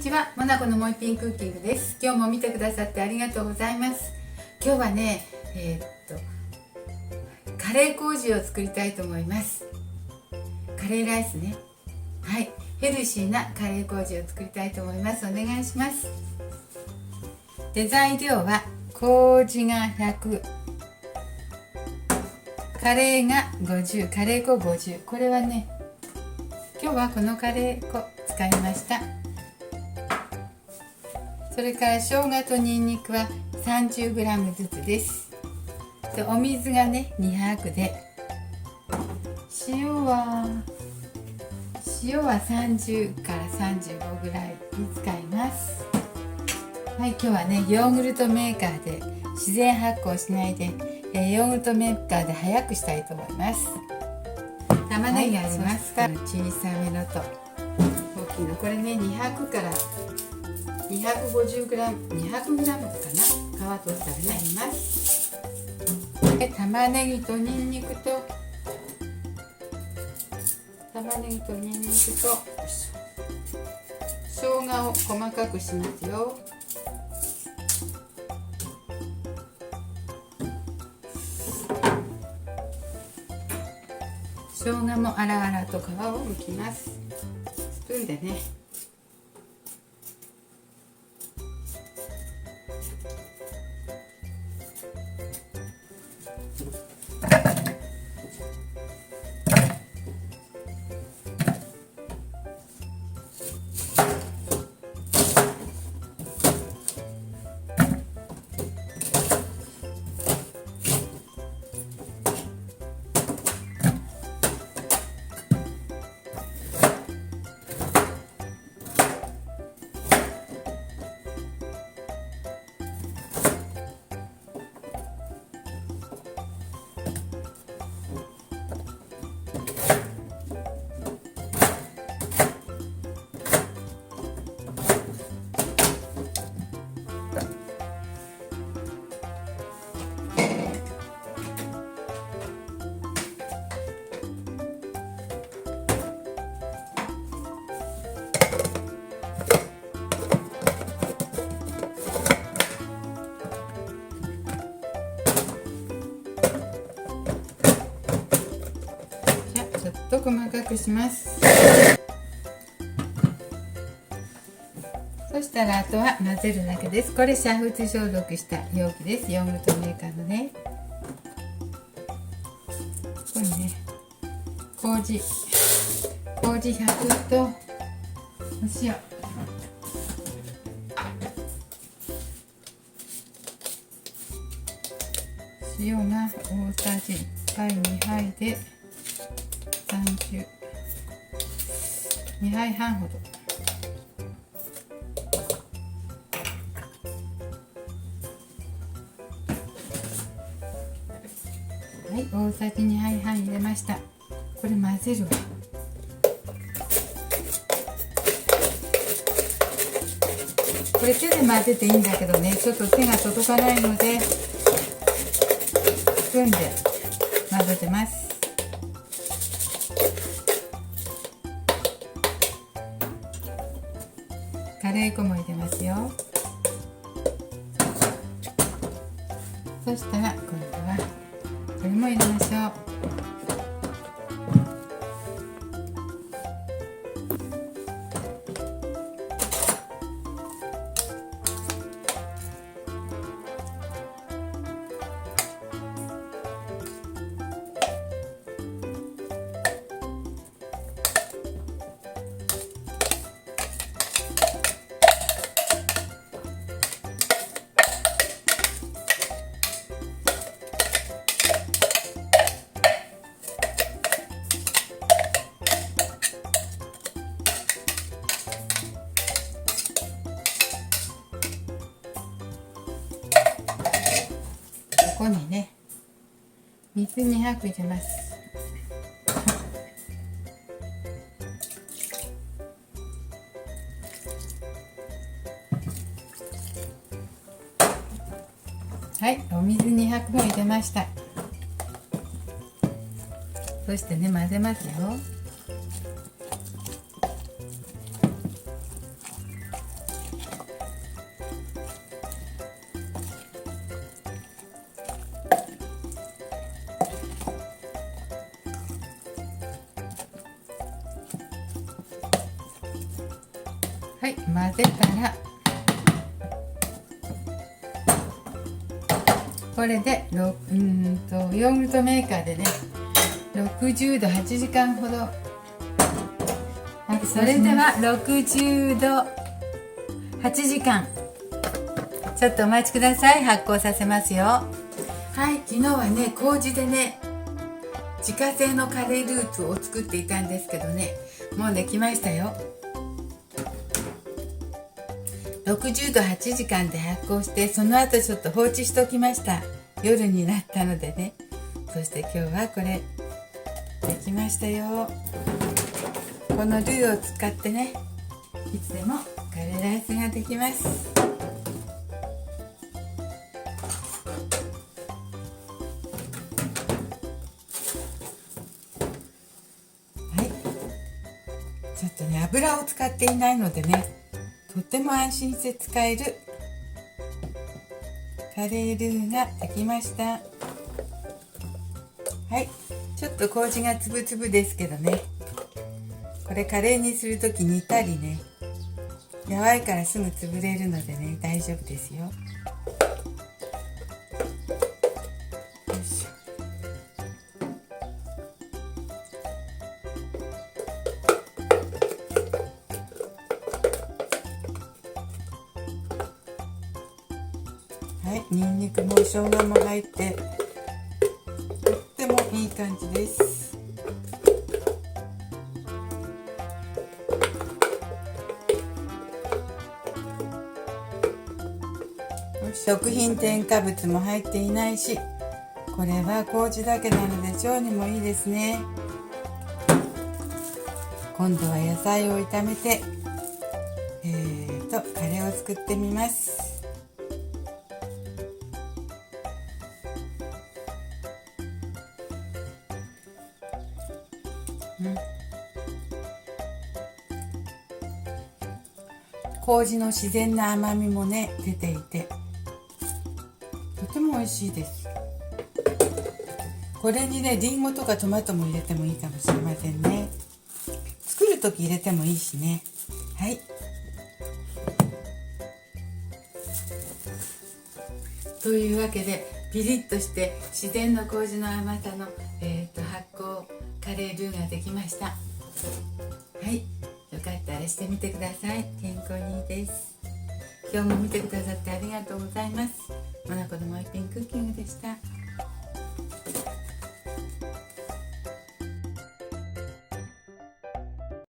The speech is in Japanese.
ちは、モナコのもう一品クッキングです。今日も見てくださってありがとうございます。今日はね、カレー麹を作りたいと思います。カレーライスね。はい、ヘルシーなカレー麹を作りたいと思います。お願いします。で、材料は麹が100、カレーが50、カレー粉50。これはね、今日はこのカレー粉使いました。それから生姜とニンニクは 30g ずつです。で、お水がね200で、塩は30から35ぐらいに使います。はい、今日はねヨーグルトメーカーで自然発酵しないで、ヨーグルトメーカーで早くしたいと思います。玉ねぎありますから、小さめのと大きいの、これね200から250g、200g かな、皮取ったらねあります。で、玉ねぎとニンニクと生姜を細かくしますよ。生姜もあらあらと皮を剥きます。スプーンでね。ちょっと細かくします。そしたらあとは混ぜるだけです。これ煮沸消毒した容器です。ヨーグルトメーカーのね。これね、麹100とお塩が大さじ1杯2杯で2杯半ほど。はい、大さじ2杯半入れました。これ混ぜるわ。これ手で混ぜていいんだけどね、ちょっと手が届かないのでスプーンで混ぜてます。カレー粉も入れますよ。そしたら今度はこれも入れましょう。ここにね水200入れます。はい、お水200も入れました。そしてね、混ぜますよ。はい、混ぜたらこれでヨーグルトメーカーでね60度8時間ほど、それでは60度8時間ちょっとお待ちください。発酵させますよ。はい、昨日はね麹でね自家製のカレールーツを作っていたんですけどね、もうできましたよ。60度8時間で発酵して、その後ちょっと放置しておきました。夜になったのでね。そして今日はこれできましたよ。このルーを使ってね、いつでもカレーライスができます。はい、ちょっとね油を使っていないのでね、とっても安心して使えるカレールーができました。はい、ちょっと麹がつぶつぶですけどね、これカレーにするとき煮たりね、やわいからすぐ潰れるのでね、大丈夫ですよ。よいしょ。はい、にんにくも生姜も入ってとってもいい感じです。食品添加物も入っていないし、これは麹だけなので腸にもいいですね。今度は野菜を炒めてカレーを作ってみます。麹の自然な甘みもね出ていてとても美味しいです。これにねリンゴとかトマトも入れてもいいかもしれませんね。作る時入れてもいいしね。はい、というわけでピリッとして自然の麹の甘さの、発酵カレールーができました。はい、よかったらしてみてください。健康にいいです。今日も見てくださってありがとうございます。モナコのもう一品クッキングでした。